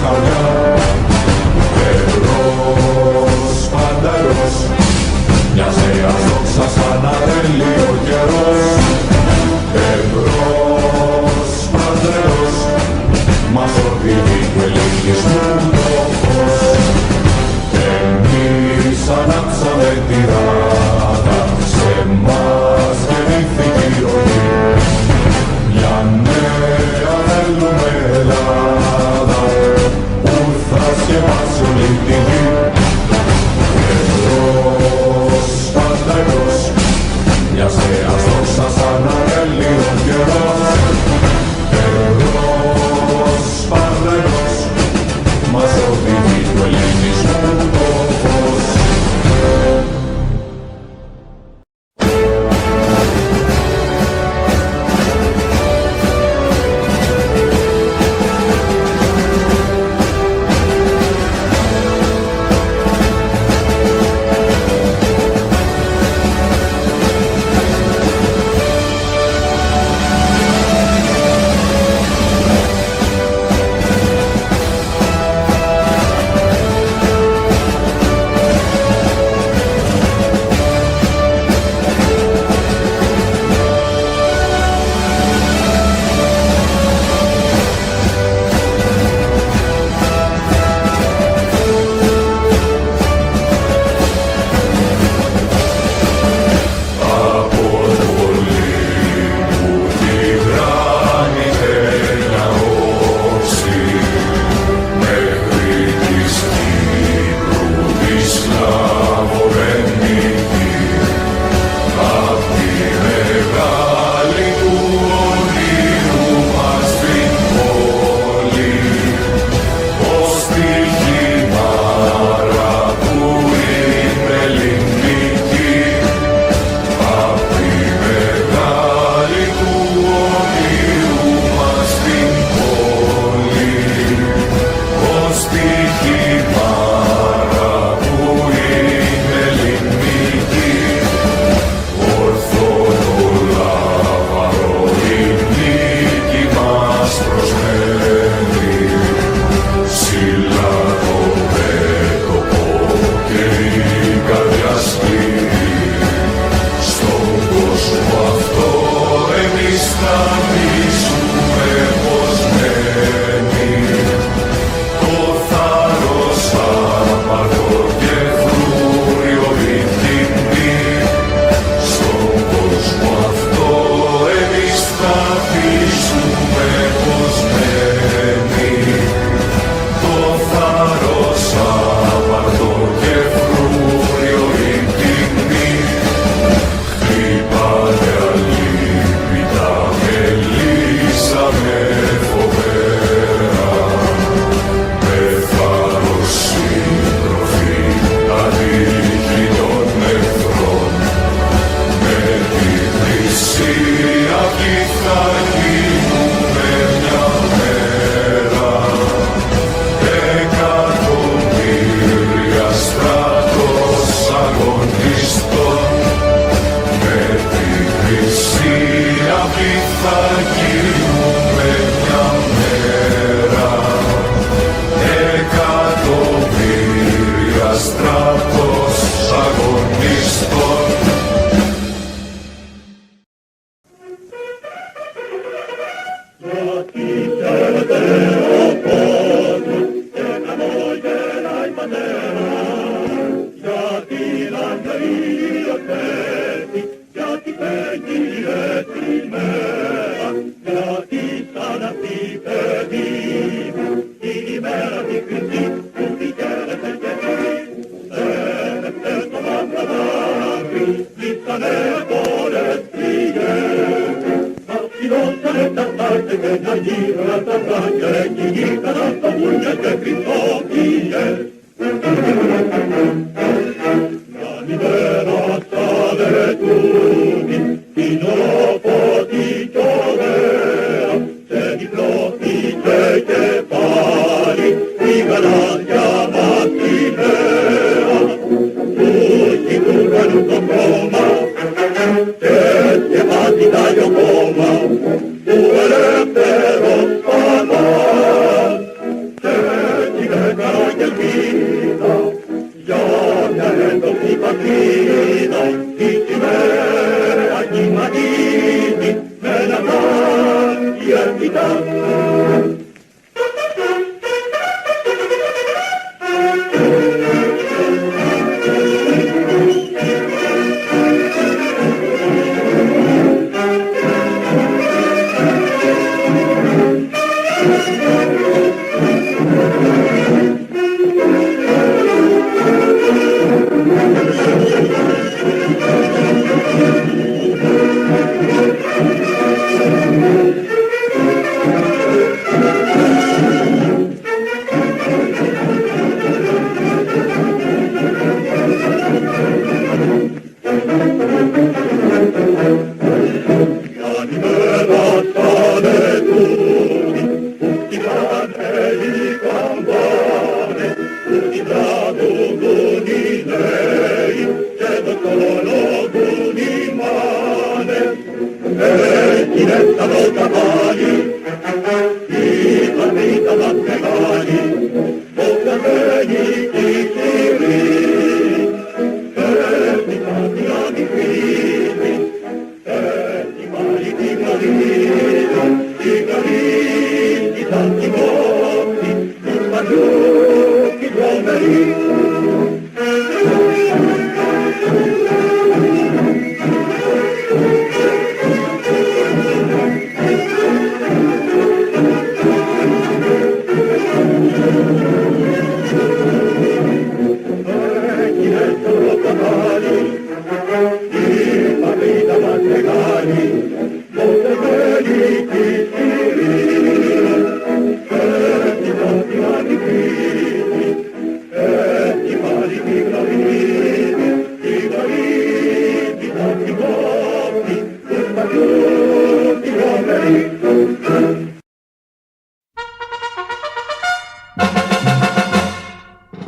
σκαμιά. Εμπρός φανταρός, μια θεάς δόξα σαν ατέλειο καιρός. Εμπρός φανταρός, μας οδηγεί του ελληνισμού το φως. Εμείς ανάψαμε τη ράδα, σε εμάς γεννήθηκε η ροή. Μια νέα θέλουμε Ελλάδα, που θα σκεπάσει όλη τη γη. Εμπρός φανταρός, μια θεάς δόξα σαν ατέλειο καιρός. Εμπρός φανταρός, μας οδηγεί του ελληνισμού το φως. Του ελεύθερος Πανάς i campane, tutti braduguni lei, che dottoro gunimane, e ti dettano cavalli, i palmita battegali, bocca veni i tiri, e ti tanti anni fini, e ti mali di galino, i galini, tanti morti, i spagliuti uomini.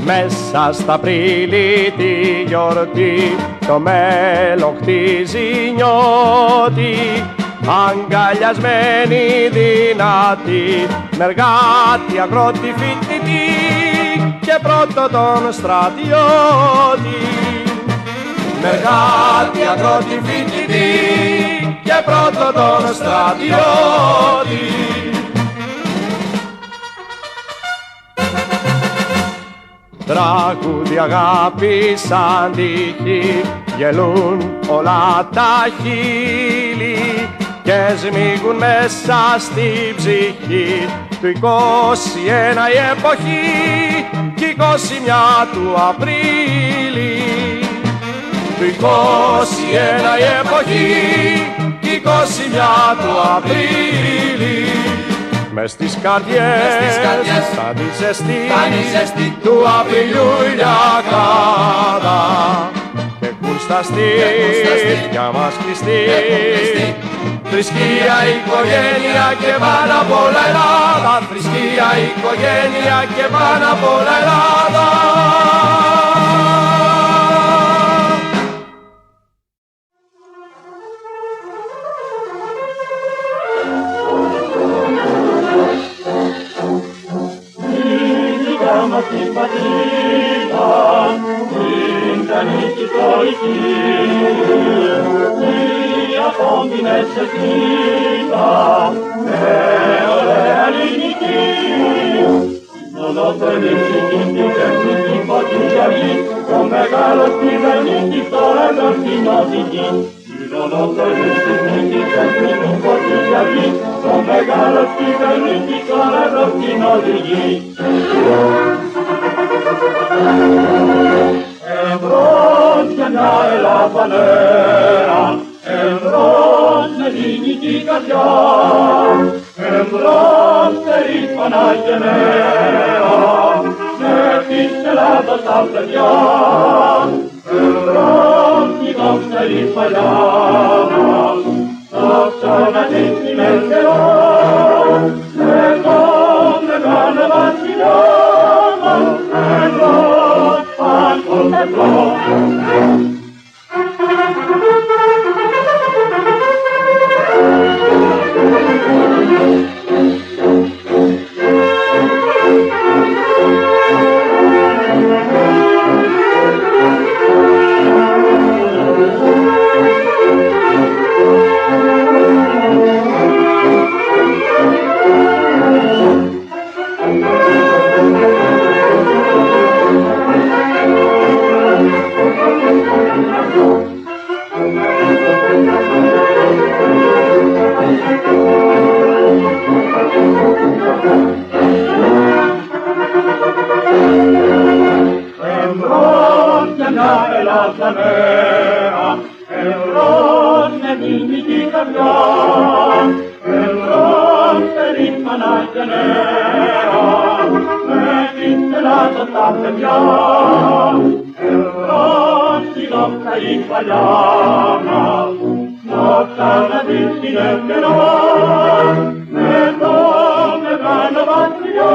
Μέσα στα Απρίλη τη γιορτή το μέλλον χτίζει νιώτη, αγκαλιασμένη δυνατή, μεργάτη, αγρότη, φοιτητή και πρώτο τον στρατιώτη. Μεργάτη, αγρότη, φοιτητή και πρώτο τον στρατιώτη. Τραγούδι αγάπη σαν τύχη, γελούν όλα τα χείλη και σμίγουν μέσα στη ψυχή του 21 η εποχή κι 21 του Απρίλη. Του 21 η εποχή κι 21 του Απρίλη. Μες στις καρδιές θα τη ζεστή του Απριλιού ηλιακάδα και έχουν στα στήθια μας κλειστεί θρησκεία, οικογένεια και πάνω απ' όλα Ελλάδα. Θρησκεία, οικογένεια και πάνω απ' όλα Ελλάδα. Στην πατρίδα, την κανίκη τοϊκή, οι απόμπινες ελπίδα, με ωραία ελληνική. Μονοτελήψη την τεχνική φωτιαγή, το μεγάλο κυβερνήτη στο έδρο στην οδηγή. Μονοτελήψη την τεχνική φωτιαγή, το μεγάλο κυβερνήτη στο έδρο στην οδηγή. Εμπρός για μια Ελλάδα νέα, εμπρός με ελληνική καρδιά, εμπρός περήφανα και νέα, με της Ελλάδας τα παιδιά, εμπρός η δόξα η παλιά μας, δόξα να δείξει με Θεό, με τον μεγάλο βασιλιά μας, εμπρός πάντων εμπρός. Ελλάδα νέα, εμπρός με ελληνική καρδιά, εμπρός περήφανα και νέα, με της Ελλάδας τα παιδιά, εμπρός η δόξα η παλιά μας, δόξα να δείξει ευκαιρός, με το μεγάλο βασιλιά.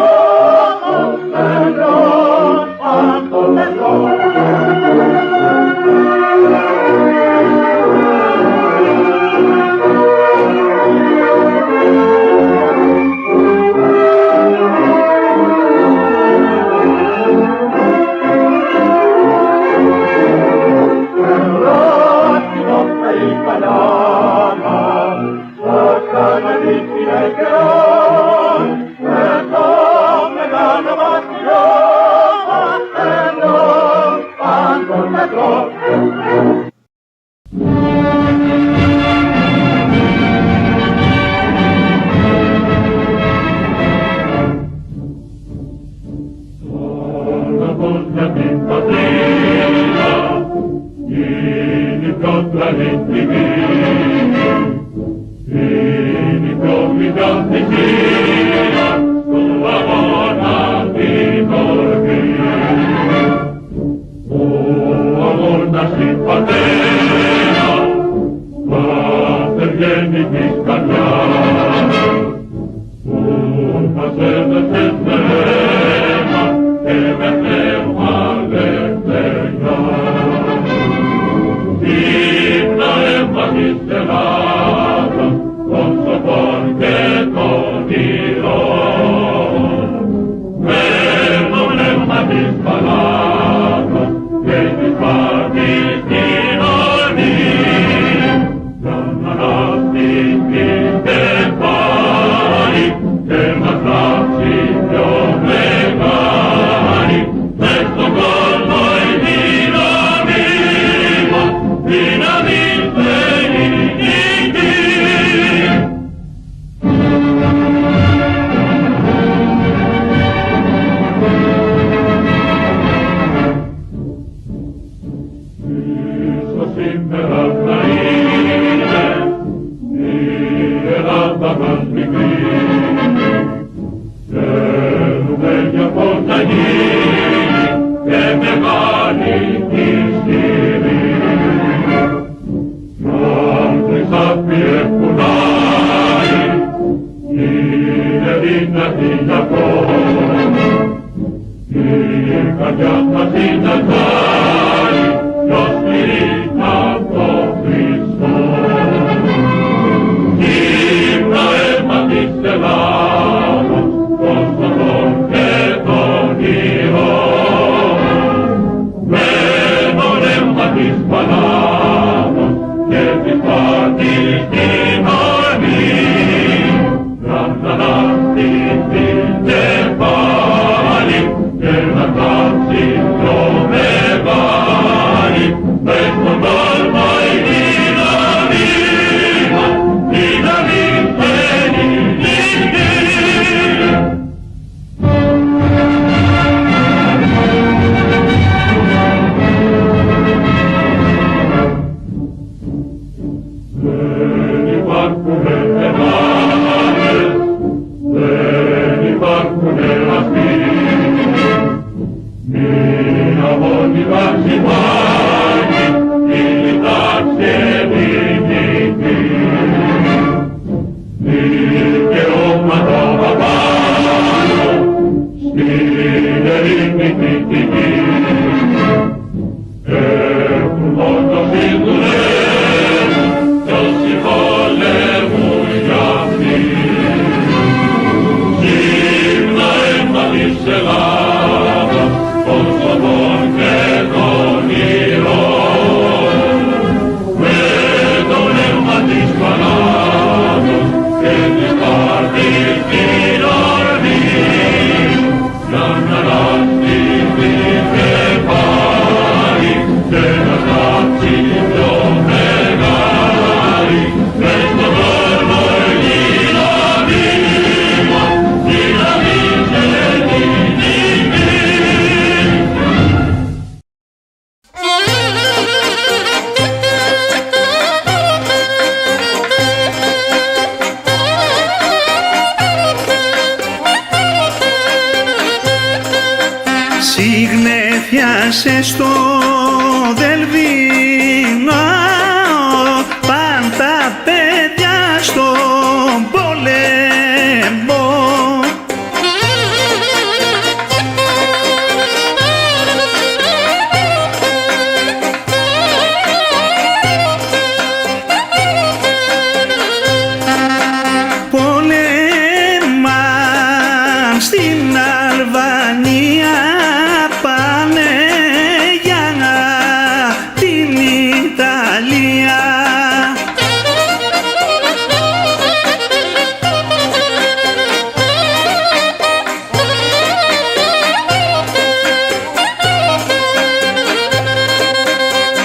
της Πανάγας και της Πάτης κοινωνία. Σαν ανάστηκε πάλι και μας τάξει πιο μεγάλη, μες στον κόσμο η δύναμη μας, δύναμη ελληνική. Ίσως σήμερα θα είναι η Ελλάδα μας μικρή, θέλουμε για πώς να γίνει και μεγάλη ισχυρή. Σαν χρυσάφι εκπονάει, είναι δυνατή γι' αυτό, η καρδιά θα συναντάει ποιος μυρίζει από το Χριστό. Ύμνα αίμα της Ελλάδας, των σοφών και των ηρώων, με το νεύμα της Πανάγας και της Πάτης κοινωνία. Να αναστηθείτε πάλι και να τάξει πιο μεγάλη, μες στον κόσμο η δύναμη μας, δύναμη ελληνική. Δεν υπάρχουνε εμάδες, δεν υπάρχουνε αυτοί, μία μόνη βάση υπάρχει, η τάξη ελληνική. Δικαιώματα απάνω στην ελληνική γη, έχουν μόνο συμβουλεύουν κι όσοι πολέμουν για αυτοί. Σύμνα αίμα της Ελλάδας, των σοφών και των ηρώων, με το νεύμα της Πανάγας και της Πάτης κοινωνία. Να αναστηθείτε πάλι και να τάξει πιο μεγάλη, μες στον κόσμο η δύναμη μας, δύναμη ελληνική. Συγνέφιασε στο Δελβίνο παν τα παιδιά στον πόλεμο. Πολέμαν στην Αλβανία, πάνε για την Ιταλία.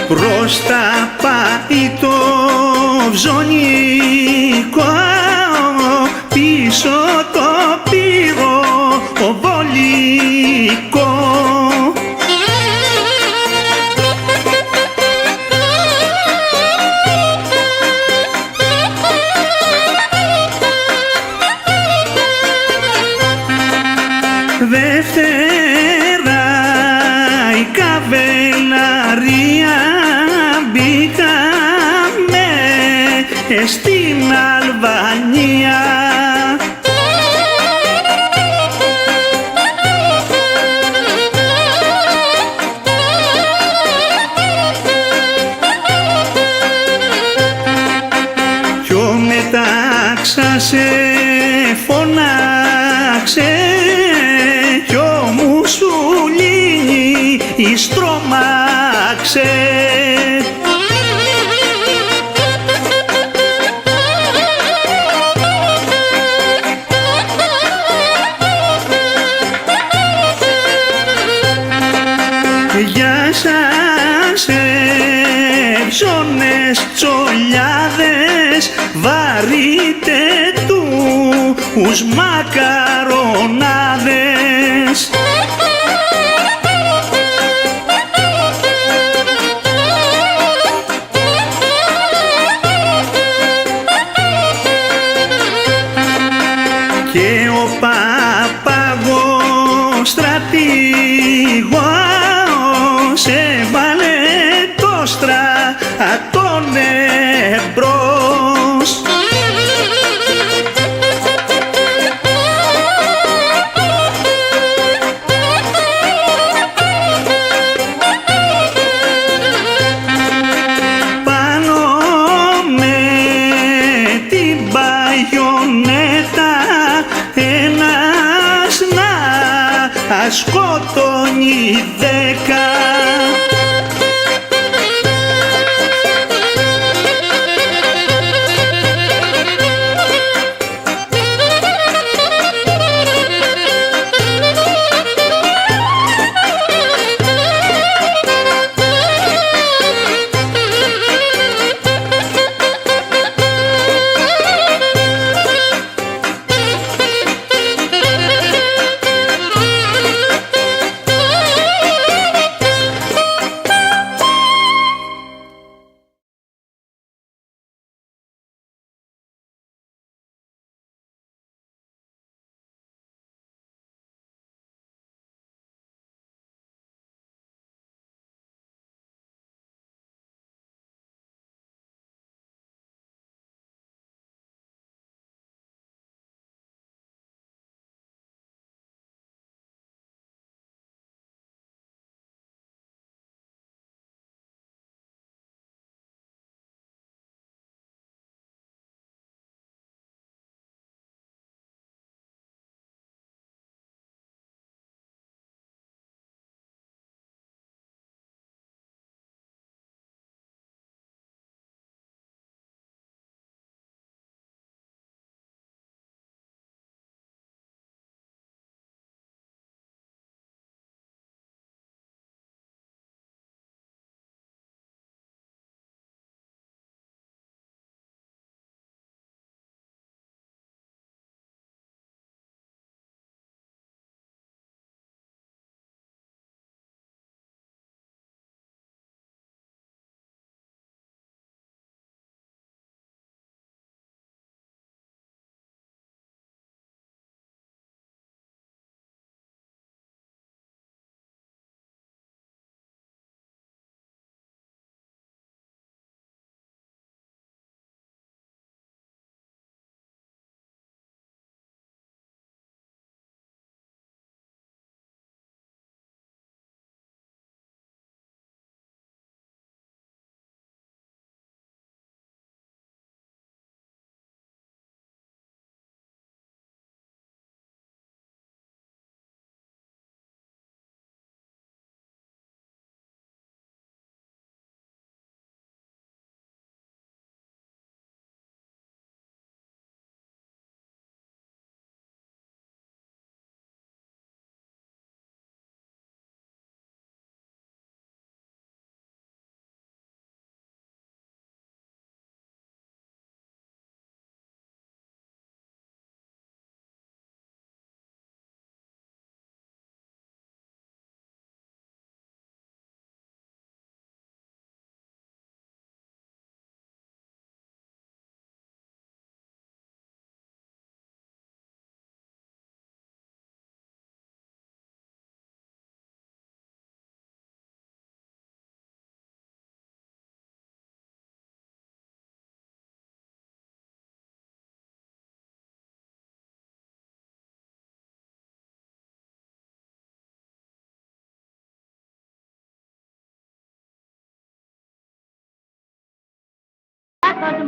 Μπροστά πάει το Βζωνικό, πίσω το πύρο ο Βολικό. Δευτέρα η καβελαρία μπήκαμε στην Αλβανία. σε φωνάξε κι ο Μουσουλής στρώμαξε. Γεια σας ψώνες τσολιάδες, βαρύτε τους μακαρονάδες. Και ο παπαγός στρατηγός έβαλε το στρατόν εμπρός. Πάνω με την μπαγιονέτα ένας να σκοτώνει 10.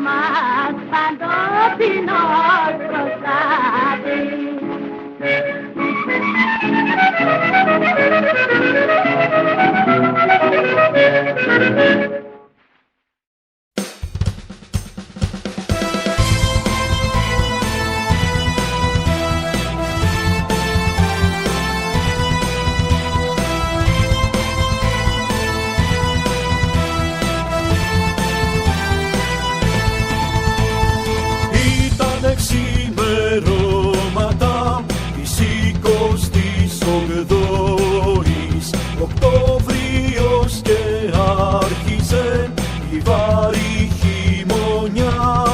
μας παντοτινός προστάτης. Εβδοής Οκτώβριος και άρχισε η βαρύ χειμωνιά.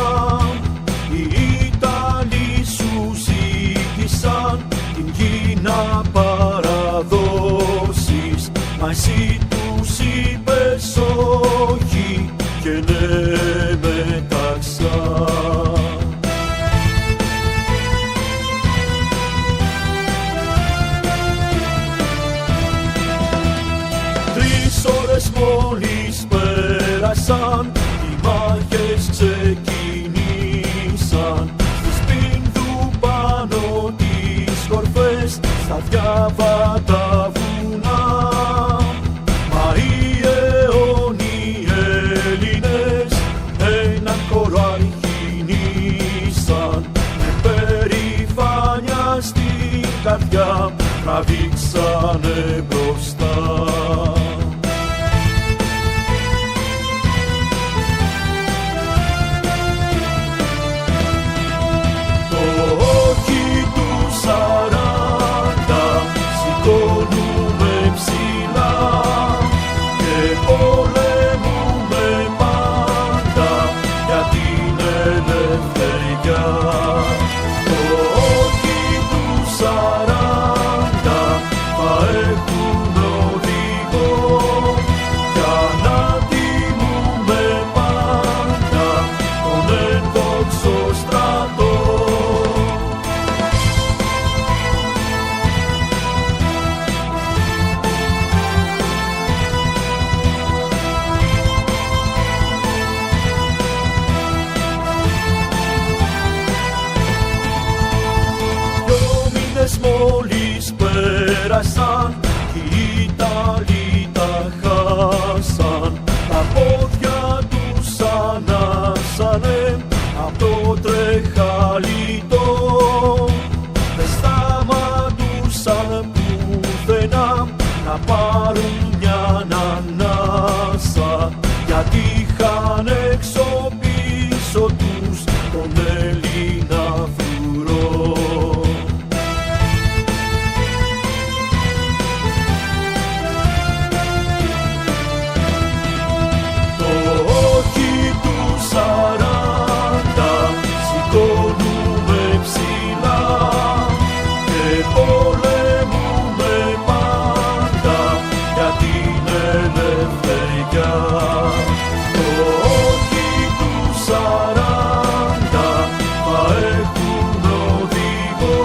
Οι Ιταλοί σου ζήτησαν την γη να παραδώσεις, μα εσύ τους είπες όχι και ναι μεταξά. Μόλις πέρασαν, οι μάχες ξεκινήσαν στις Πίνδου πάνω τις κορφές, στα διάβατα βουνά. Μα οι αιώνιοι Έλληνες έναν χώρο αρχινήσαν, με περηφάνεια στην καρδιά τραβήξανε μπροστά. Σηκώνουμε ψηλά και πολεμούμε πάντα για την ελευθεριά. Το όχι του 40 θα έχουν οδηγό για να τιμούμε πάντα τον ενδόξο στρατό. Μόλις πέρασαν, οι Ιταλοί τα χάσαν. Τα πόδια τους ανάσανε απ' το τρεχαλιτό. Δεν σταματούσαν πουθενά να πάρουν μια ανάσα, γιατί είχαν έξω πίσω τους τον Έλληνα φρουρό. Σηκώνουμε ψηλά και πολεμούμε πάντα για την ελευθεριά. Το όχι του 40 θα έχουν οδηγό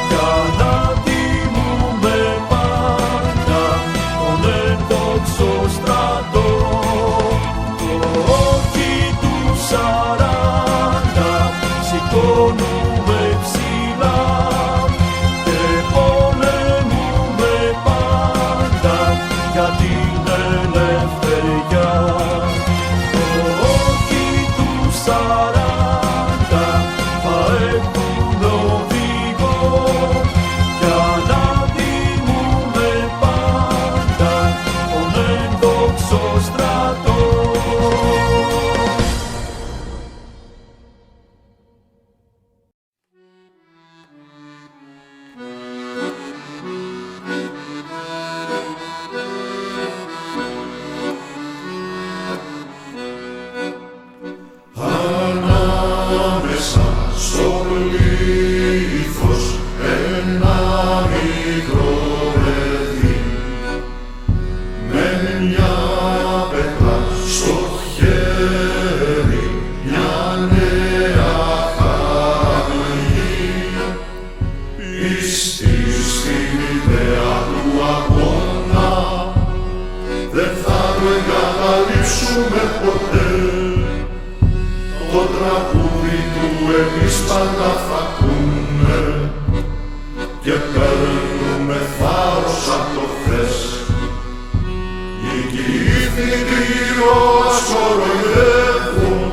για να τιμούμε πάντα τον ενδόξο στρατό. Το όχι του 40 σηκώνουμε ψηλά και πολεμούμε πάντα για την ελευθεριά. Το όχι του 40 θα έχουν οδηγό για να τιμούμε πάντα τον ενδόξο στρατό. Ανάμεσα στο πλήθος ένα μικρό παιδί με μια πέτρα στο χέρι, μια νέα χαραγή. Πίστη στην ιδέα του αγώνα δεν θα το εγκαταλείψουμε ποτέ. Το τραγούδι του εμείς πάντα θα ακούμε και παίρνουμε θάρρος απ' το χθες. Οι κύθοι γύρω μας κοροϊδεύουν,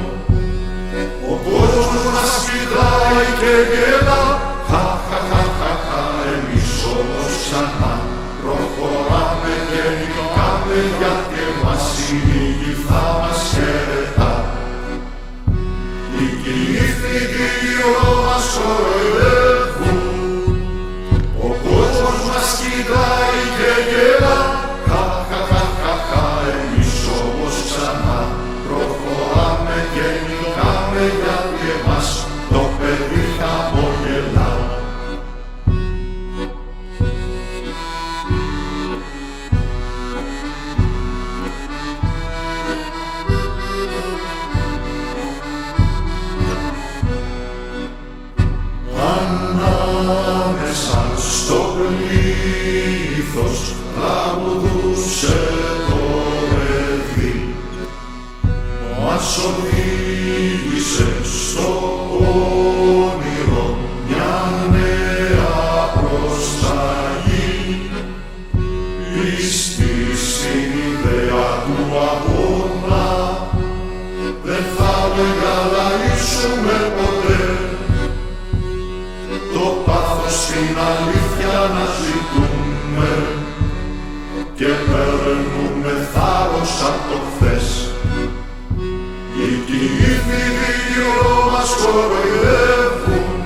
ο κόσμος μας κοιτάει και γελά. Εμείς όμως ξανά προχωράμε και νικάμε, γιατί μας η νίκη θα μας χαιρετά. Οι κύθοι γύρω μας κοροϊδεύουν, ο κόσμος μας συνήθως τραγουδούσε το παιδί. Μας οδήγησε στο όνειρο μια νέα προσταγή, πίστη στην ιδέα του αγώνα, δεν θα μεγαλαίσουμε ποτέ. Το πάθος στην αλήθεια να ζητούμε και παίρνουμε θάρρος απ' το χθες. Οι κινήθιδοι γύρω μας κοροϊδεύουν,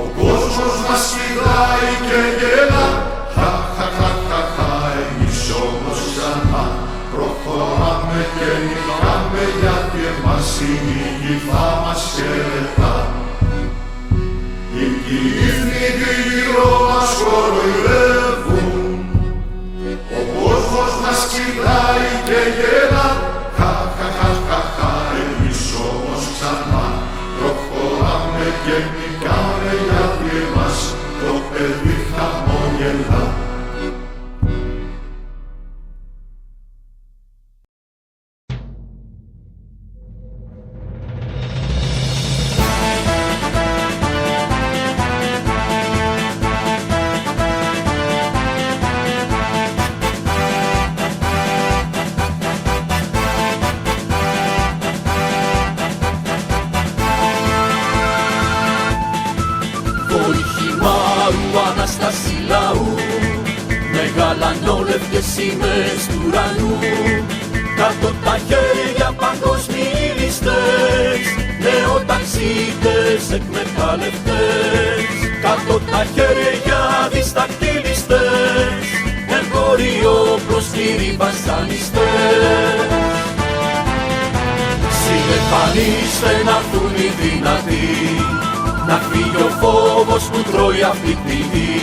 ο κόσμος μας κοιτάει και γελά. Χα, χα, χα, χα, χα, εμείς όμως ξανά προχωράμε και νικάμε, γιατί εμάς η νίκη θα μας χαιρετά. Οι κινήθιδοι γύρω μας κοροϊδεύουν, ο κόσμος μας κοιτάει και γελά. Χα, χα, χα, χα, χα, εμείς όμως ξανά προχωράμε και νικάμε, γιατί εμάς το παιδί χαμογελά. Ανάσταση λαού, μεγαλανόλευκες σημαίες του ουρανού, κάτω τα χέρια παγκόσμιοι ληστές, νεοταξίτες εκμεταλλευτές, κάτω τα χέρια διστακτοί ληστές, εμπόριο προστήρι βασανιστές. Συνεφανίστε να έρθουν οι δυνατοί, να φύγει ο φόβος που τρώει αυτή τη γη.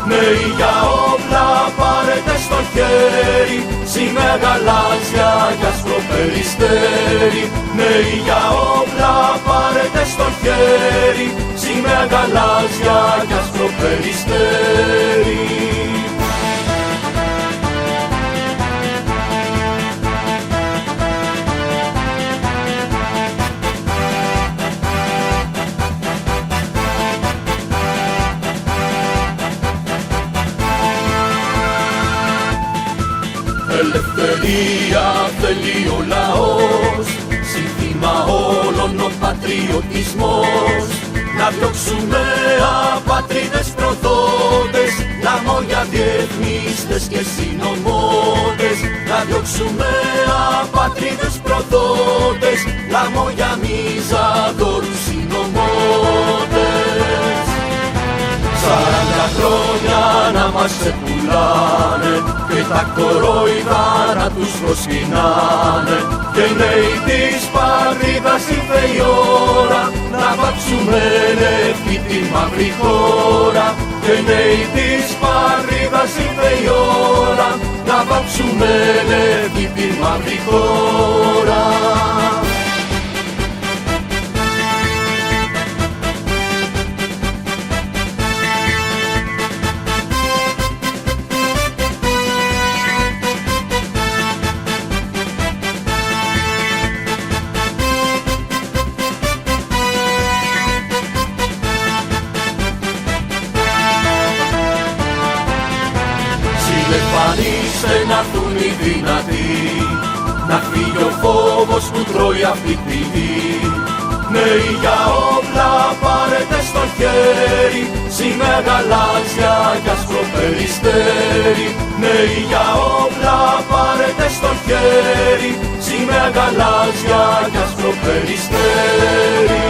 Νέοι για όπλα πάρετε στο χέρι, σημαία γαλάζια κι άσπρο περιστέρι. Νέοι για όπλα πάρετε στο χέρι, σημαία γαλάζια κι άσπρο περιστέρι. Ελευθερία θέλει ο λαός, σύνθημα όλων ο πατριωτισμός. Να διώξουμε απατρίδες προδότες, λαμόγια διεθνίστες και συνωμότες. Να διώξουμε απατρίδες προδότες, λαμόγια μιζαδόρους συνωμότες. 40 χρόνια να μας ξεπουλάνε και τα κορόιδα να τους προσκυνάνε. Και οι νέοι της πατρίδας ήρθε η ώρα να βάψουμε λευκή τη μαύρη χώρα. Και οι νέοι της πατρίδας ήρθε η ώρα να βάψουμε λευκή τη μαύρη χώρα. Συνεφανίστε να έρθουν οι δυνατοί, να φύγει ο φόβος που τρώει αυτή τη γη. Νέοι για όπλα πάρετε στο χέρι, σημαία γαλάζια κι άσπρο περιστέρι. Νέοι για όπλα πάρετε στο χέρι, σημαία γαλάζια κι άσπρο περιστέρι.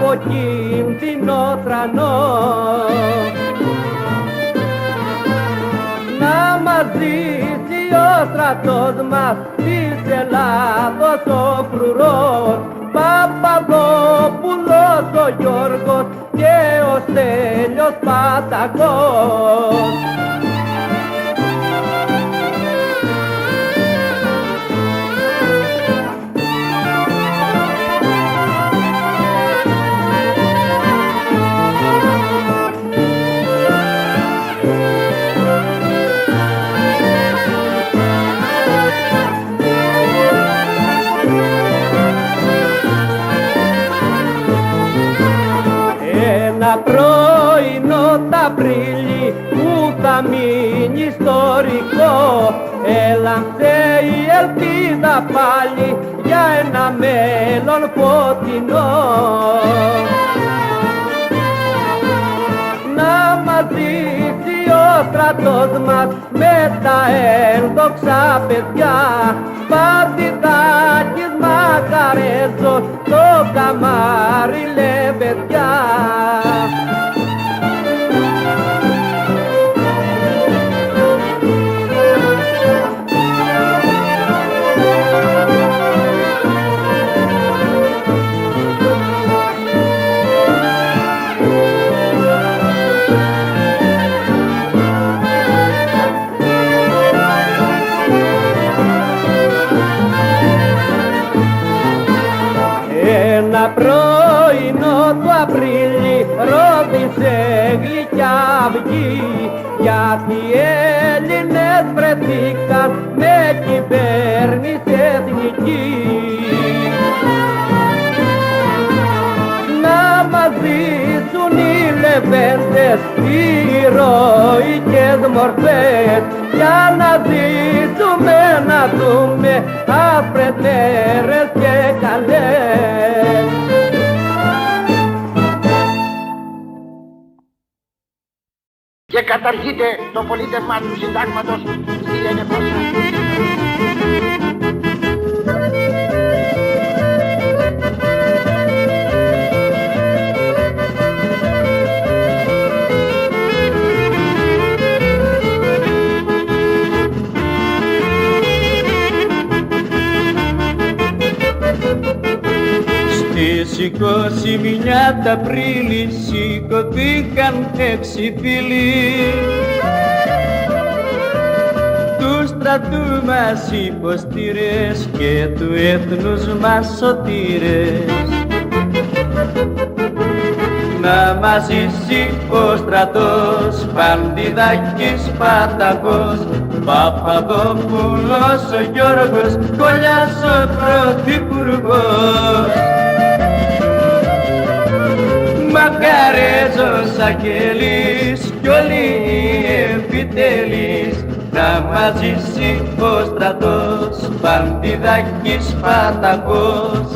από κίνδυνο θρανό. Να μας ζήσει ο στρατός μας της Ελλάδος ο φρουρός, Παπαδόπουλος ο Γιώργος και ο Στέλιος Πατακός. Ένα πρωινό τ' Απρίλη που θα μείνει ιστορικό, έλαμψε η ελπίδα πάλι για ένα μέλλον φωτεινό. Να μας ζήσει ο στρατός μας με τα ένδοξα παιδιά, Σπαρτιδάκης, Μακαρέζος, το καμάρι Λεβεδιά. Ένα πρωινό του Απρίλη ρώτησε γλυκιά αυγή, γιατί οι Έλληνες βρεθήκαν με κυβέρνηση εθνική. Να μας ζήσουν οι λεβέντες, οι ηρωικές μορφές, για να ζήσουμε να δούμε άσπρες μέρες και καλές. Και καταργείται το πολίτευμα του συντάγματος στη Γενεπόσα. Στις 21 τ' Απρίλη σηκωθήκαν 6 φίλοι του στρατού μας υποστήρες και του έθνους μας σωτήρες. Να μας ζήσει ο στρατός, Παντιδάκης, Πατακός, Παπαδόπουλος ο Γιώργος, Κολλιάς ο πρωθυπουργός. Μακαρέζος, Αγγελής κι όλοι οι επιτελείς, να μας ζήσει ο στρατός, Παντιδάκης, Πατακός.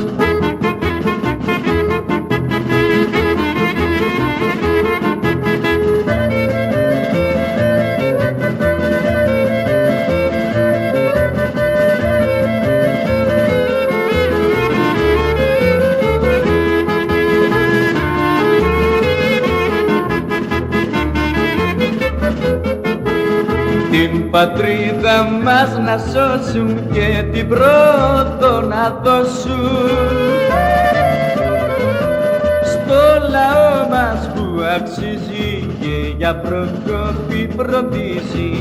Την πατρίδα μας να σώσουν και την πρώτο να δώσουν στο λαό μας που αξίζει και για προκοπή προδίζει.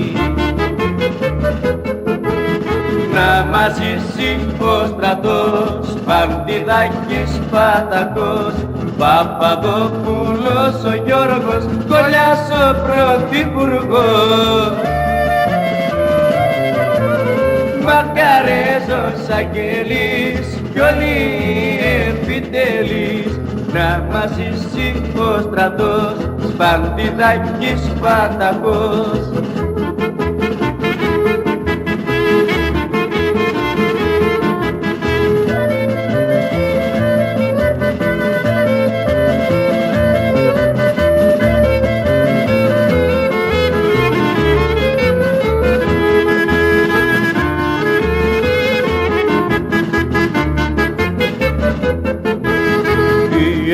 Να μας ζήσει ο στρατός, Παντιδάκης, Πατακός, Παπαδόπουλος ο Γιώργος, Κολλιάς ο πρωθυπουργός. Μακαρέζος, Αγγελής κι όλοι οι επιτελείς, να μας ζήσει ο στρατός, Παντιδάκης, Πατακός.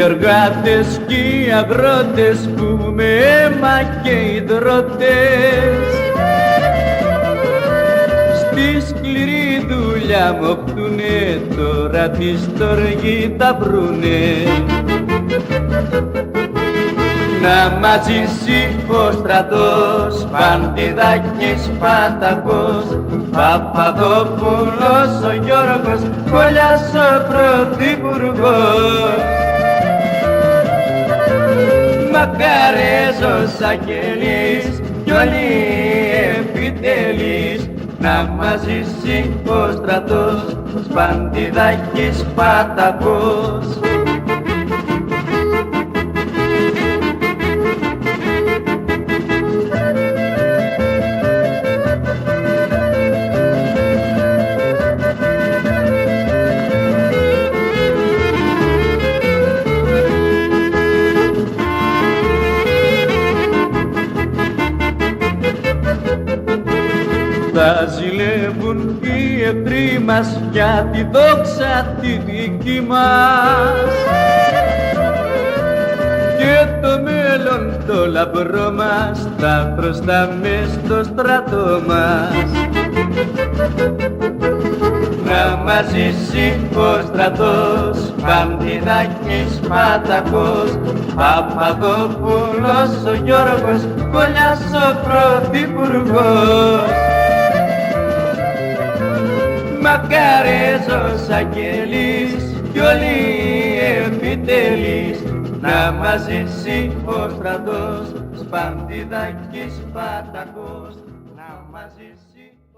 εργάτες και οι αγρότες που με αίμα και υδρότες στη σκληρή δουλειά μοχτούνε, τώρα τη στοργή τα βρούνε. Να μας ζήσει ο στρατός, Παντιδάκης Πατακός, Παπαδόπουλος ο Γιώργος, Κόλλιας ο Πρωθυπουργός. Μακαρέζος Αγγελής κι όλοι οι επιτελείς, να μας ζήσει ο στρατός, Παντιδάκης Πατακός. Θα ζηλεύουν οι εχθροί μας για τη δόξα τη δική μας και το μέλλον το λαμπρό μας θα χρωστάμε στο στρατό μας. Να μας ζήσει ο στρατός, Παντιδάκης Πατακός, Παπαδόπουλος ο Γιώργος, Κόλλιας ο Πρωθυπουργός. Μακαρέζος Αγγελής κι όλοι οι επιτελείς, να μας ζήσει ο στρατός, Παντιδάκης Πατακός, να μας ζήσει ο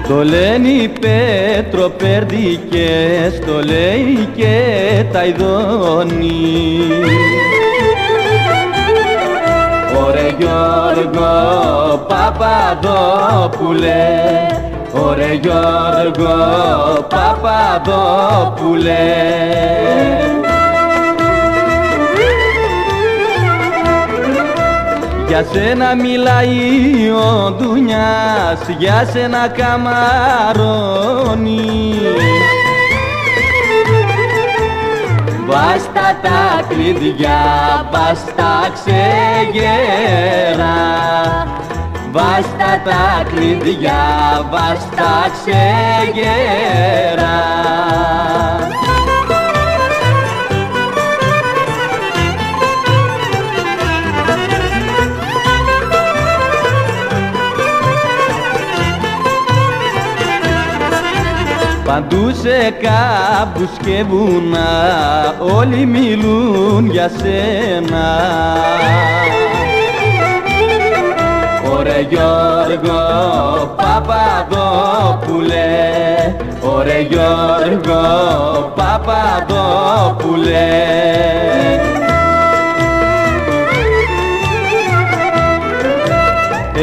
Το λένε οι Πετροπέρδικες, το λέει και τα Ιδώνη. Ωρε Γιώργο Παπαδόπουλε, ωρε Γιώργο Παπαδόπουλε. Για σένα μιλάει ο Ντουνιάς, για σένα καμαρώνει. Βάστα τα κλειδιά, βάστα ξεγέρα. Βάστα τα κλειδιά, βάστα ξεγέρα. Παντού σε κάμπους και βουνά όλοι μιλούν για σένα. Ωρε Γιώργο Παπαδόπουλε, ωρε Γιώργο Παπαδόπουλε.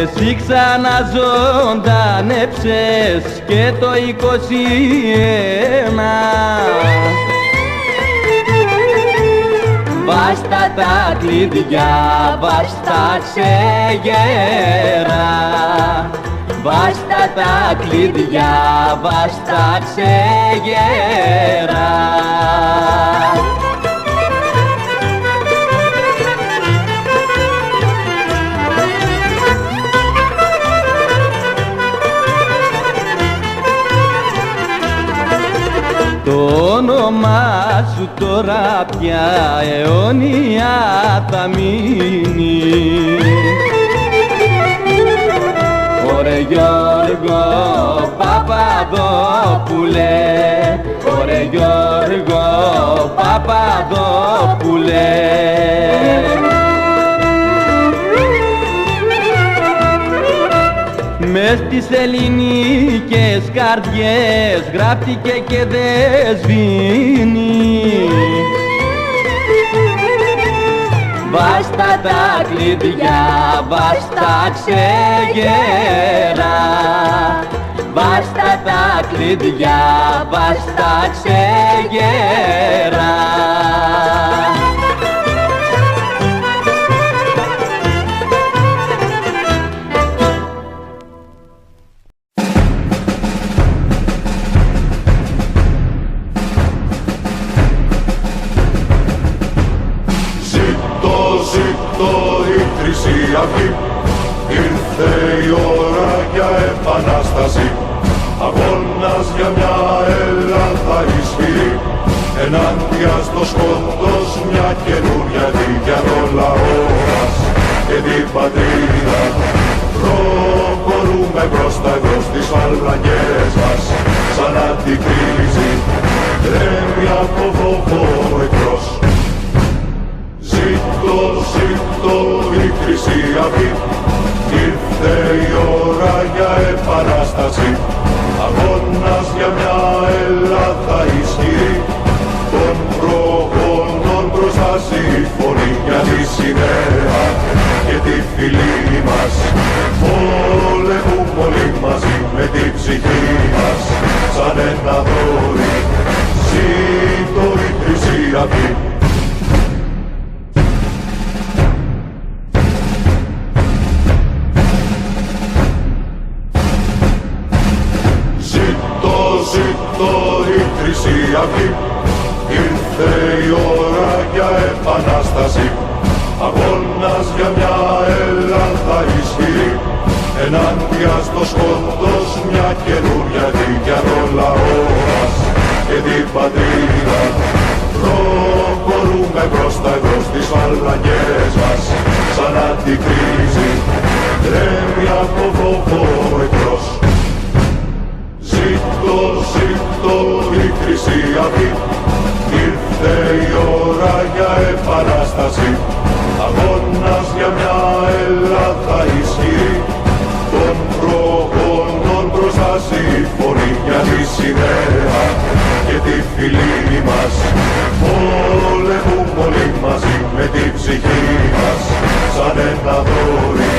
Εσύ ξαναζωντανέψες και το 21. Βάστα τα κλειδιά, βάστα ξεγέρα. Βάστα τα κλειδιά, βάστα ξεγέρα. Το όνομά σου τώρα πια αιώνια θα μείνει. Ωρε Γιώργο Παπαδόπουλε, ωρε Γιώργο Παπαδόπουλε. Μες στις ελληνικές καρδιές γράφτηκε και δεν σβήνει. Βάστα τα κλειδιά, βάστα ξεγέρα. Βάστα τα κλειδιά, βάστα ξεγέρα. Ζήτω η Χρυσή Αυγή, ήρθε η ώρα για επανάσταση. Αγώνας για μια Ελλάδα ισχυρή, ενάντια στο σκότος μια καινούρια για το λαό μας και την πατρίδα. Προχωρούμε μπροστά εδώ στις φαλαγγές μας, σαν αντικρίζει τρέμει από φόβο εχθρός. Ζήτω, ζήτω η Χρυσή Αυγή, ήρθε η ώρα για επανάσταση. Αγώνας για μια Ελλάδα ισχυρή, των προγόνων μπροστά συμφωνεί για τη σημαία και τη φυλή μας. Πολεμούμε όλοι μαζί με την ψυχή μας, σαν ένα δόρυ. Ζήτω η Χρυσή Αυγή. Ζήτω η Χρυσή Αυγή, ήρθε η ώρα για επανάσταση. Αγώνας για μια Ελλάδα ισχυρή, ενάντια στο σκότος μια καινούρια για το λαό μας και την πατρίδα. Προχωρούμε μπροστά εδώ στις φαλαγγές μας, σαν αντικρίζει τρέμει από φόβο εχθρός. Ζήτω, ζήτω η Χρυσή Αυγή, ήρθε η ώρα για επανάσταση. Αγώνας για μια Ελλάδα ισχυρή, των προγόνων μπροστά συμφωνεί για τη σημαία και τη φυλή μας. Πολεμούμε όλοι μαζί με την ψυχή μας, σαν ένα δόρυ.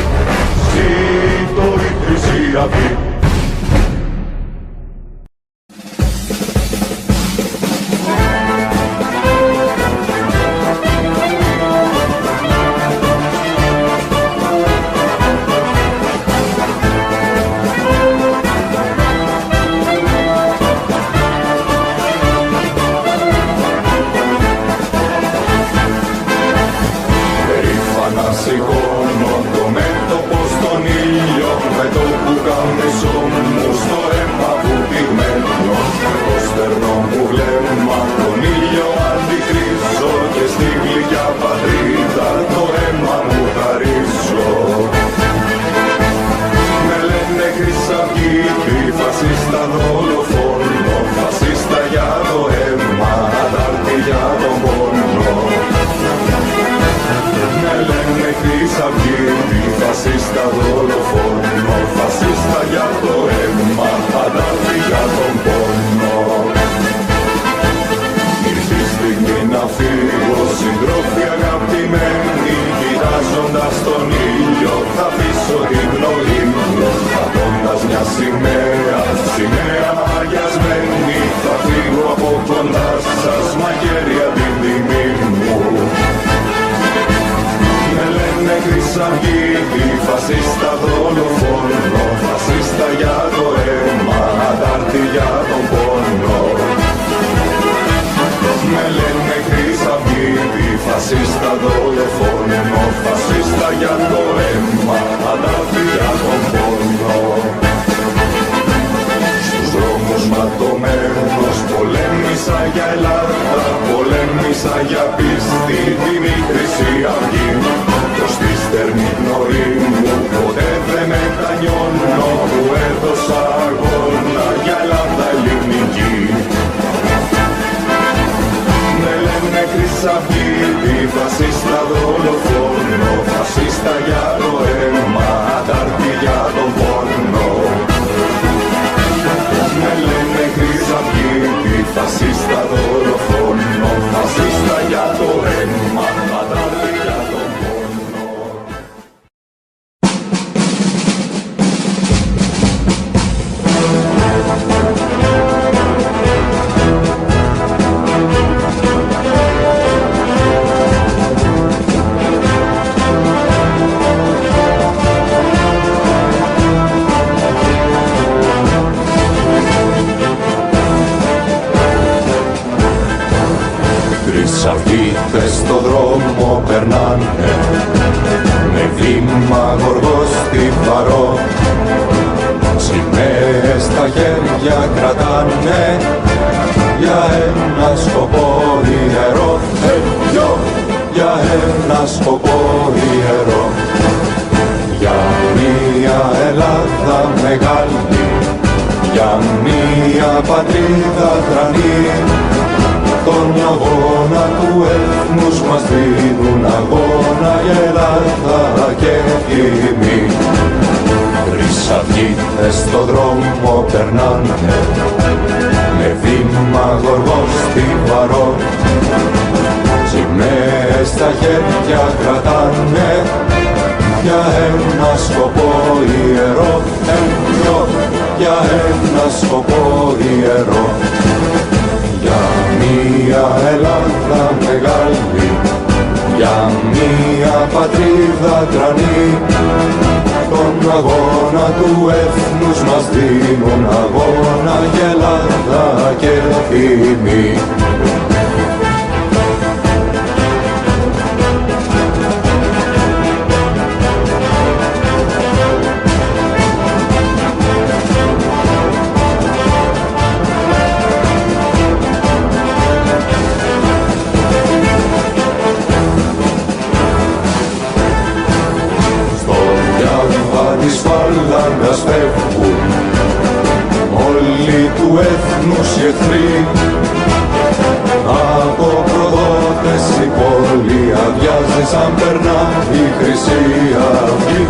Ζήτω η Χρυσή Αυγή. Σηκώνω το μέτωπο στον ήλιο, με το πουκαμισό μου στο αίμα που πυγμένο. Με το στερνό μου βλέμμα τον ήλιο αντικρίζω και στη γλυκιά πατρίδα το αίμα μου χαρίζω. Με λένε Χρυσαυγίτη, φασίστα δολοφόνο, φασίστα για το αίμα, αντάρτη για τον πόνο. Με λένε Χρυσαυγίτη, φασίστα δολοφόνο, φασίστα για το αίμα, αντάρτη για τον πόνο. Ήρθε η στιγμή να φύγω, συντρόφοι αγαπημένοι, κοιτάζοντας τον ήλιο θα πείσω την πνοή μου. Πατώντας μια σημαία, σημαία αγιασμένη, θα φύγω από κοντά σας, μαγέρια την τιμή μου. Με λένε Χρυσαυγίτη, φασίστα δολοφόνο, φασίστα για το αίμα, αντάρτη για τον πόνο. Με λένε Χρυσαυγίτη, φασίστα δολοφόνο, φασίστα για το αίμα, αντάρτη για τον πόνο. Στους δρόμους ματωμένος πολέμησα για Ελλάδα, πολέμησα για πίστη, την Χρυσή Αυγή. Προς τη στερνή πνοή μου ποτέ δεν μετανιώνω, που έδωσα αγώνα για Ελλάδα ελληνική. Με λένε Χρυσαυγίτη, φασίστα δολοφόνο, φασίστα για το αίμα, αντάρτη για τον πόνο. Με λένε Χρυσαυγίτη, φασίστα δολοφόνο, φασίστα για το αίμα, αντάρτη για τον πόνο. Χρυσαυγίτες στο δρόμο περνάνε με βήμα γοργό στιβαρό, σημαίες στα χέρια κρατάνε για ένα σκοπό ιερό, για ένα σκοπό ιερό, για μια Ελλάδα μεγάλη, για μια πατρίδα τρανή. Τον αγώνα του έθνους μας δίνουν αγώνα η Ελλάδα και η τιμή. Χρυσαυγίτες στο δρόμο περνάνε με βήμα γοργό στιβαρό, σημαίες στα χέρια κρατάνε για ένα σκοπό ιερό, για ένα σκοπό ιερό, για μια Ελλάδα μεγάλη, για μια πατρίδα τρανή. Τον αγώνα του έθνους μας δίνουν αγώνα η Ελλάδα και τιμή. Της φάλαγγας φεύγουν όλοι του έθνους οι εχθροί. Από προδότες η πόλη αδειάζει σαν περνά η Χρυσή Αυγή,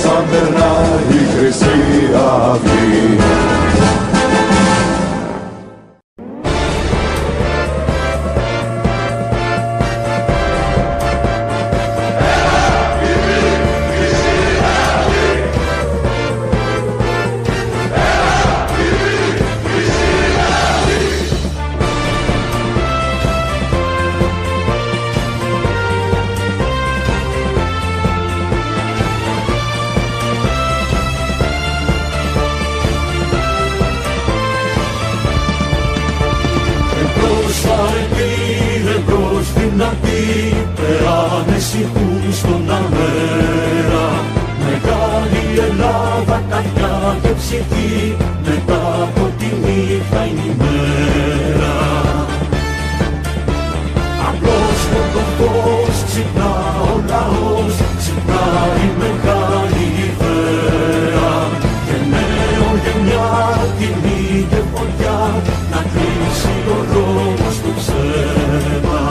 σαν περνά η Χρυσή Αυγή. Ανησυχούν στον αέρα, μεγάλη Ελλάδα, καρδιά και ψυχή, μετά από τη νύχτα είναι η μέρα. Απλώς με το φως ξυπνά ο λαός, ξυπνά η μεγάλη ιδέα, και νέο γενιά τιμή και φωτιά, να κλείσει ο δρόμος του ψέμα.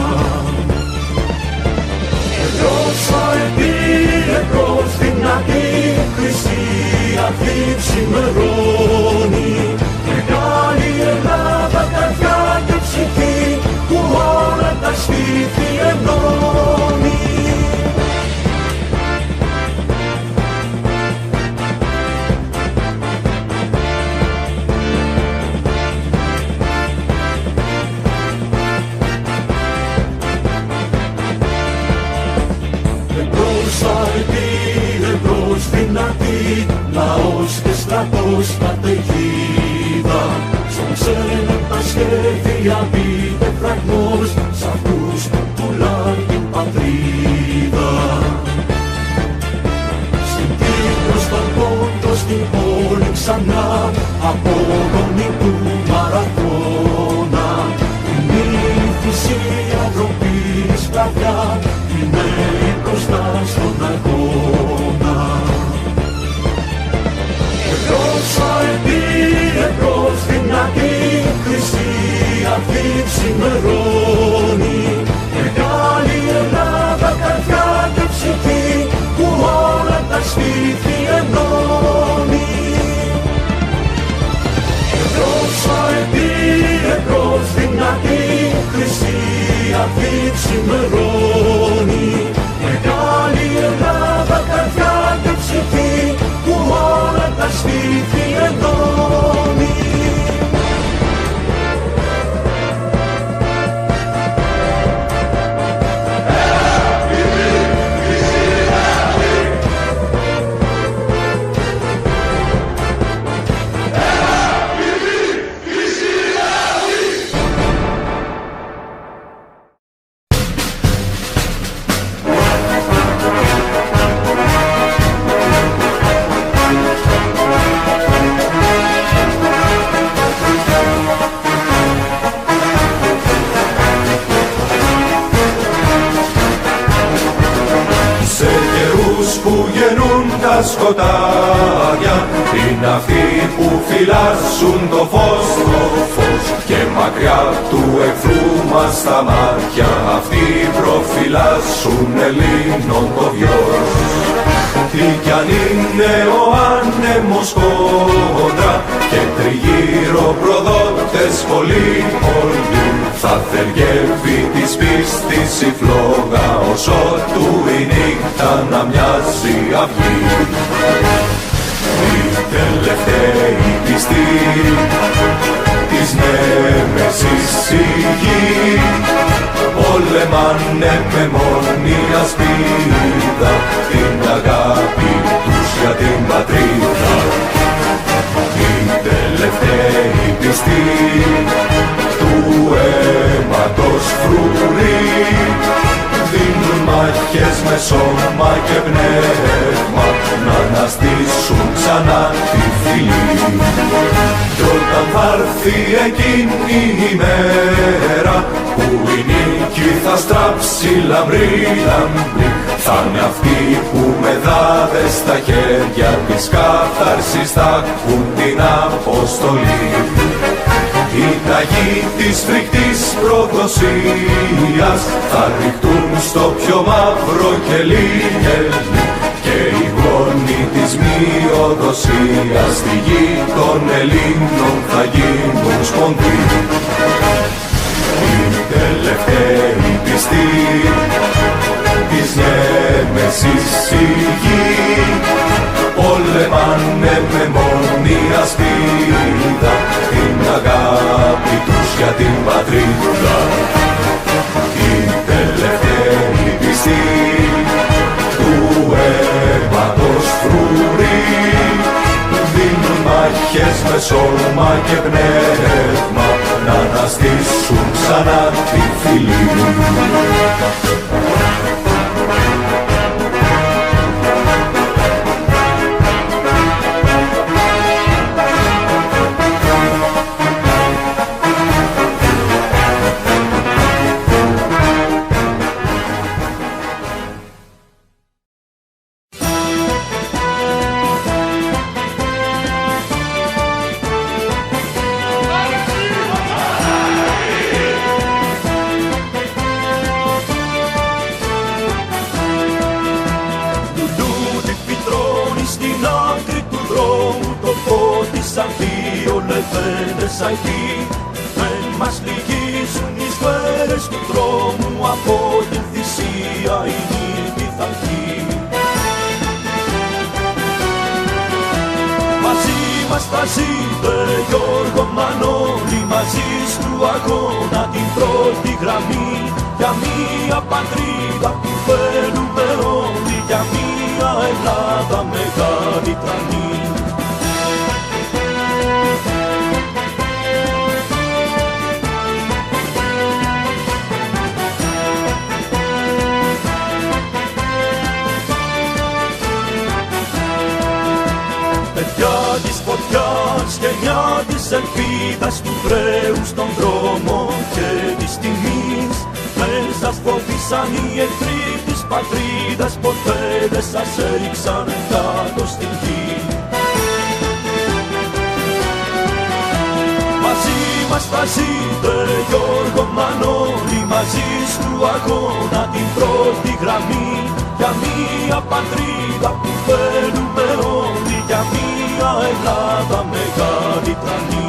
Εμπρός δυνατή, Χρυσή Αυγή ξημερώνει, μεγάλη Ελλάδα, καρδιά και ψυχή, που όλα τα σπίτι ενώνει. Δυνατή, λαός και στρατός καταιγίδα, στον ξένο τα σχέδια μπείτε φραγμός, σ' αυτούς που πουλάν την πατρίδα. Στην Κύπρο, στον Πόντο, στην πόλη ξανά, απόγονοι του Μαραθώνα, είναι η θυσία ντροπή σκλαβιά, είναι η μπροστά στον αγώνα. Εμπρός δυνατή, Χρυσή Αυγή ξημερώνει, μεγάλη Ελλάδα, καρδιά και ψυχή, που όλα τα σπίτι ενώνει. Εμπρός δυνατή, Χρυσή Αυγή ξημερώνει, μεγάλη Ελλάδα, καρδιά και ψυχή, που όλα τα σπίτι ενώνει. σκοτάδια είναι αυτοί που φυλάσσουν το φως, και μακριά του εχθρού μας τα μάτια αυτοί προφυλάσσουν Ελλήνων το βιός. Τι κι αν είναι ο άνεμος κόντρα και τριγύρω προδότες πολλοί, θα θεργεύει της πίστης η φλόγα όσο του η νύχτα να μοιάζει αυγή. Οι τελευταίοι πιστοί της νέμεσης η γη πολεμάνε με μόνη ασπίδα την αγάπη τους για την πατρίδα. Οι τελευταίοι πιστοί του αίματος φρουροί δίνουν μάχες με σώμα και πνεύμα να αναστήσουν ξανά τη φυλή. Κι όταν θα έρθει εκείνη η μέρα που η νίκη θα στράψει λαμπρή, θα είναι αυτοί που με δάδες στα χέρια της κάθαρσης θα έχουν την αποστολή. Οι ταγοί της φρικτής προδοσίας θα ρηχτούν στο πιο μαύρο κελί, και οι γόνοι της μειοδοσίας στη γη των Ελλήνων θα γίνουν σπονδοί. Οι τελευταίοι πιστοί της νέμεσης η γη πολεμάνε με μόνη ασπίδα την αγάπη τους για την πατρίδα. Οι τελευταίοι πιστοί του αίματος φρουροί δίνουν μάχες με σώμα και πνεύμα να αναστήσουν ξανά τη φυλή. Δεν μας λυγίζουν οι σφαίρες του δρόμου, από την θυσία η νίκη θα βγει. Μαζί μας θα ζείτε Γιώργο Μανώλη, μαζί του αγώνα την πρώτη γραμμή, για μια πατρίδα που θέλουμε όλοι, για μια Ελλάδα μεγάλη τρανή. Παιδιά της φωτιάς, γενιά της ελπίδας, του βρέους στον δρόμο και της τιμής, δεν σας φοβήσαν οι εχθροί της πατρίδας, ποτέ δεν σας έριξαν κάτω στην γη. Μαζί μας θα ζείτε Γιώργο Μανώλη, μαζί του αγώνα την πρώτη γραμμή, για μια πατρίδα που θέλουμε όλοι, για μια Ελλάδα μεγάλη τρανή.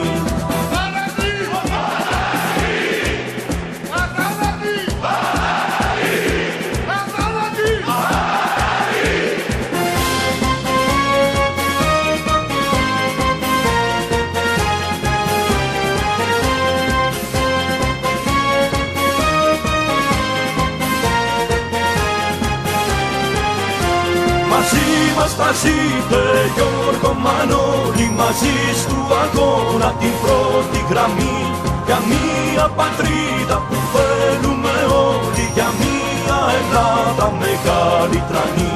Μαζί μας θα ζείτε Γιώργο Μανώλη, μαζί του αγώνα την πρώτη γραμμή, για μια πατρίδα που θέλουμε όλοι, για μια Ελλάδα μεγάλη τρανή.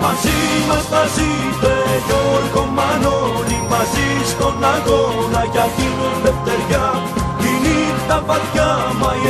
Μαζί μας θα ζείτε Γιώργο Μανώλη, μαζί στον αγώνα για την ελευθεριά, τη νύχτα βαθιά μα η